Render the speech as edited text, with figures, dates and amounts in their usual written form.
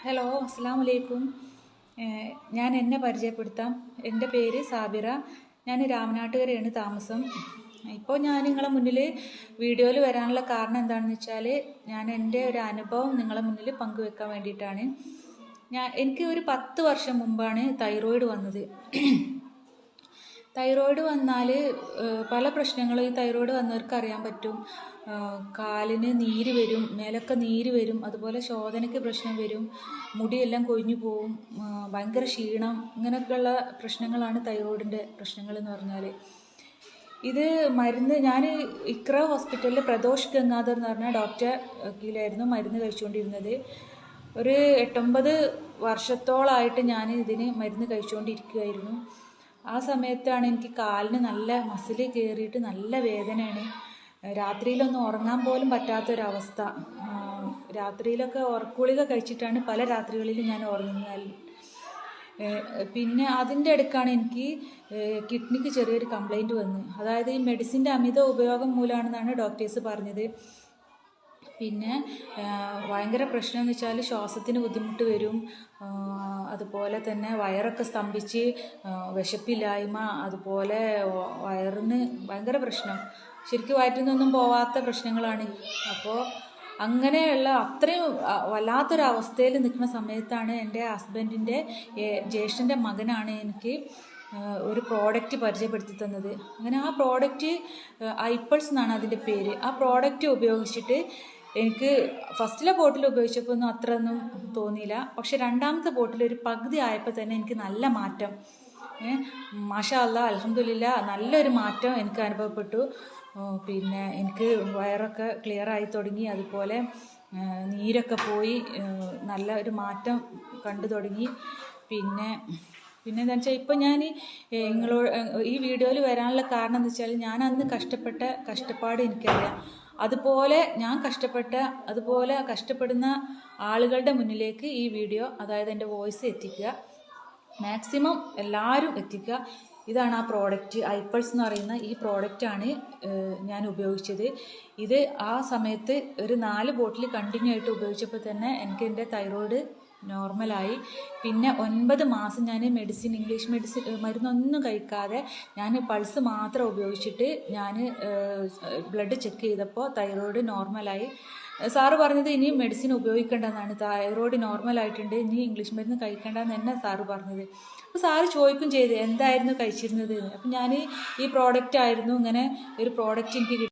Hello, അസ്സലാമു അലൈക്കും. ഞാൻ എന്നെ പരിചയപ്പെടുത്താം. എൻ്റെ പേര് സാബിറ. ഞാൻ രാമനാട്ടുകരയാണ് താമസം. ഇപ്പോൾ ഞാൻ നിങ്ങളെ മുന്നിൽ വീഡിയോയിൽ വരാനുള്ള കാരണം എന്താണെന്ന് വെച്ചാൽ, ഞാൻ എൻ്റെ ഒരു അനുഭവം നിങ്ങളെ മുന്നിൽ പങ്കുവെക്കാൻ വേണ്ടിയിട്ടാണ്. എനിക്ക് ഒരു 10 വർഷം മുമ്പാണ് തൈറോയിഡ് വന്നത്. തൈറോയിഡ് വന്നാൽ പല പ്രശ്നങ്ങളും ഈ തൈറോയിഡ് വന്നവർക്ക് അറിയാൻ പറ്റും. കാലിന് നീര് വരും, മേലൊക്കെ നീര് വരും, അതുപോലെ ശോധനയ്ക്ക് പ്രശ്നം വരും, മുടിയെല്ലാം കൊഴിഞ്ഞു പോവും, ഭയങ്കര ക്ഷീണം, ഇങ്ങനെയൊക്കെയുള്ള പ്രശ്നങ്ങളാണ് തൈറോയിഡിൻ്റെ പ്രശ്നങ്ങൾ എന്ന് പറഞ്ഞാൽ. ഇത് മരുന്ന് ഞാൻ ഇക്ര ഹോസ്പിറ്റലിൽ പ്രദോഷ് ഗംഗാധർ എന്ന് പറഞ്ഞ ഡോക്ടറെ കീഴിലായിരുന്നു മരുന്ന് കഴിച്ചുകൊണ്ടിരുന്നത്. ഒരു 8-9 വർഷത്തോളമായിട്ട് ഞാൻ ഇതിന് മരുന്ന് കഴിച്ചുകൊണ്ടിരിക്കുകയായിരുന്നു. ആ സമയത്താണ് എനിക്ക് കാലിന് നല്ല മസിൽ കയറിയിട്ട് നല്ല വേദനയാണ്. രാത്രിയിലൊന്നും ഉറങ്ങാൻ പോലും പറ്റാത്തൊരവസ്ഥ. രാത്രിയിലൊക്കെ ഉറക്കുളിക കഴിച്ചിട്ടാണ് പല രാത്രികളിലും ഞാൻ ഉറങ്ങുന്നത്. പിന്നെ അതിൻ്റെ ഇടയ്ക്കാണ് എനിക്ക് കിഡ്നിക്ക് ചെറിയൊരു കംപ്ലൈൻറ്റ് വന്നത്. അതായത് ഈ മെഡിസിൻ്റെ അമിത ഉപയോഗം മൂലമാണെന്നാണ് ഡോക്ടേഴ്സ് പറഞ്ഞത്. പിന്നെ ഭയങ്കര പ്രശ്നം എന്ന് വെച്ചാൽ ശ്വാസത്തിന് ബുദ്ധിമുട്ട് വരും, അതുപോലെ തന്നെ വയറൊക്കെ സ്തംഭിച്ച് വിശപ്പില്ലായ്മ, അതുപോലെ വയറിന് ഭയങ്കര പ്രശ്നം, ശരിക്കും വയറ്റിൽ നിന്നൊന്നും പോവാത്ത പ്രശ്നങ്ങളാണ്. അപ്പോൾ അങ്ങനെയുള്ള അത്രയും വല്ലാത്തൊരവസ്ഥയിൽ നിൽക്കുന്ന സമയത്താണ് എൻ്റെ ഹസ്ബൻഡിൻ്റെ ജ്യേഷ്ഠൻ്റെ മകനാണ് എനിക്ക് ഒരു പ്രോഡക്റ്റ് പരിചയപ്പെടുത്തി തന്നത്. അങ്ങനെ ആ പ്രോഡക്റ്റ് ഐപ്പൾസ് എന്നാണ് അതിൻ്റെ പേര്. ആ പ്രോഡക്റ്റ് ഉപയോഗിച്ചിട്ട് എനിക്ക് ഫസ്റ്റിലെ ബോട്ടിൽ ഉപയോഗിച്ചപ്പോൾ ഒന്നും അത്രയൊന്നും തോന്നിയില്ല. പക്ഷെ രണ്ടാമത്തെ ബോട്ടിൽ ഒരു പകുതി ആയപ്പോൾ തന്നെ എനിക്ക് നല്ല മാറ്റം, മാഷാ അല്ലാഹ്, അൽഹംദുലില്ലാ, നല്ലൊരു മാറ്റം എനിക്ക് അനുഭവപ്പെട്ടു. പിന്നെ എനിക്ക് വയറൊക്കെ ക്ലിയറായി തുടങ്ങി, അതുപോലെ നീരൊക്കെ പോയി, നല്ല ഒരു മാറ്റം കണ്ടു തുടങ്ങി. പിന്നെ എന്താ വെച്ചാൽ ഇപ്പോൾ ഞാൻ നിങ്ങളോട് ഈ വീഡിയോയിൽ വരാനുള്ള കാരണം എന്ന് വെച്ചാൽ, ഞാൻ അന്ന് കഷ്ടപ്പെട്ട കഷ്ടപ്പാട് എനിക്കറിയാം. അതുപോലെ ഞാൻ അതുപോലെ കഷ്ടപ്പെടുന്ന ആളുകളുടെ മുന്നിലേക്ക് ഈ വീഡിയോ, അതായത് എൻ്റെ വോയിസ് എത്തിക്കുക, മാക്സിമം എല്ലാവരും എത്തിക്കുക. ഇതാണ് ആ പ്രോഡക്റ്റ്, ഐപ്പൾസ് എന്ന് പറയുന്ന ഈ പ്രോഡക്റ്റാണ് ഞാൻ ഉപയോഗിച്ചത്. ഇത് ആ സമയത്ത് ഒരു 4 ബോട്ടിൽ കണ്ടിന്യൂ ആയിട്ട് ഉപയോഗിച്ചപ്പോൾ തന്നെ എനിക്ക് എൻ്റെ തൈറോയ്ഡ് നോർമലായി. പിന്നെ 9 മാസം ഞാൻ ഇംഗ്ലീഷ് മെഡിസിൻ മരുന്നൊന്നും കഴിക്കാതെ ഞാൻ പൾസ് മാത്രം ഉപയോഗിച്ചിട്ട് ഞാൻ ബ്ലഡ് ചെക്ക് ചെയ്തപ്പോൾ തൈറോയ്ഡ് നോർമലായി. സാറ് പറഞ്ഞത് ഇനി മെഡിസിൻ ഉപയോഗിക്കേണ്ടതെന്നാണ്, തൈറോയ്ഡ് നോർമലായിട്ടുണ്ട്, ഇനി ഇംഗ്ലീഷ് മരുന്ന് കഴിക്കേണ്ടതെന്ന് തന്നെ സാറ് പറഞ്ഞത്. അപ്പോൾ സാറ് ചോദിക്കും ചെയ്ത് എന്തായിരുന്നു കഴിച്ചിരുന്നത്. അപ്പം ഞാൻ ഈ പ്രോഡക്റ്റ് ആയിരുന്നു, ഇങ്ങനെ ഒരു പ്രോഡക്റ്റ് എനിക്ക്